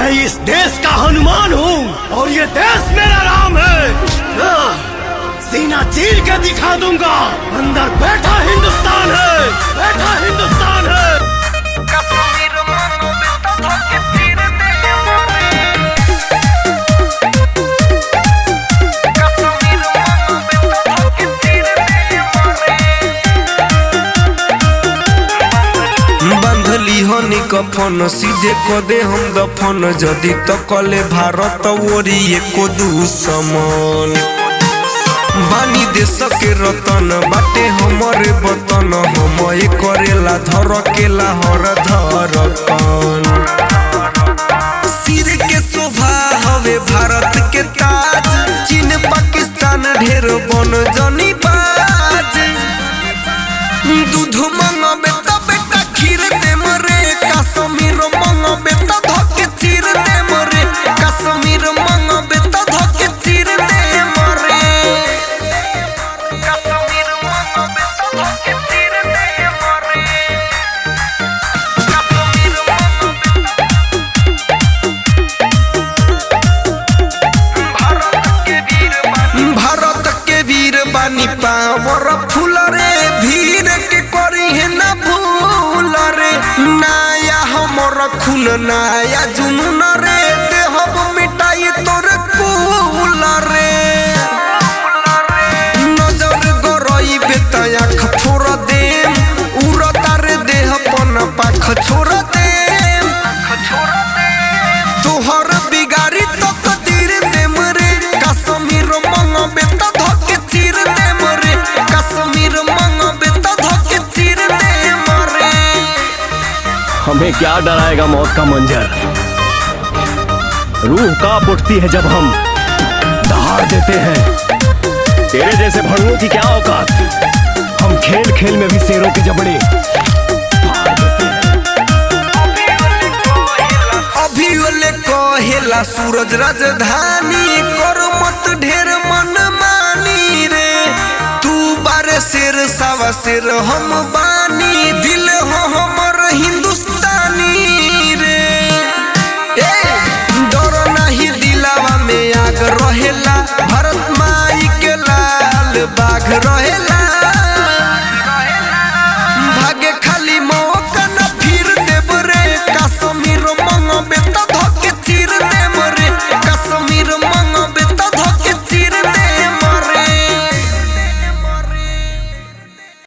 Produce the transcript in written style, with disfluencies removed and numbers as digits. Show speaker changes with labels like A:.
A: मैं इस देश का हनुमान हूँ और ये देश मेरा राम है। सीना चीर के दिखा दूंगा, अंदर बैठा हिंदुस्तान है, बैठा हिंदुस्तान है।
B: बंधली हनी कफन सीधे कदे हम दफन, जदि तो कले भारत ओरी एको दुश्मन। बानी देश के रतन बाटे हमरे वतन, हम करेला धर केला हर धरकन। सिर के शोभा हवे भारत के ताज, चीन पाकिस्तान ढेर बन जनी बाज। दूध मंगबे त बेटा खीर दे मरे, कश्मीर मंगबे त धके चीर दे मरे, कश्मीर मंगबे त धके चीर दे मरे, कश्मीर मंगबे त धके चीर दे मरे, कश्मीर मंगबे। भारत के वीर बानी पावर फूल रे, भीड़ के करी है ना भूल रे। नया हमर खून नया जुनून रे, देहब मिटाई तोर कुल रे। नजर गरई बेटा आँख फोड़ देम, उड़ता रे देह पन पाख छोड़ देम। तोहर बिगाड़ी तो कदीर देम रे, कश्मीर मंगबे त धके चीर देम रे, कश्मीर मंगबे त धके चीर देम रे।
C: हमें क्या डराएगा मौत का मंजर, रूह कांप उठती है जब हम दहाड़ देते हैं। तेरे जैसे भड़ुओं की क्या औकात, हम खेल खेल में भी शेरों की जबड़े फाड़ देते हैं।
B: अभी ओले कहेला सूरज राजधानी, कर मत ढेर मन मानी रे। तू बारे शेर सवा शेर हम बानी, दिल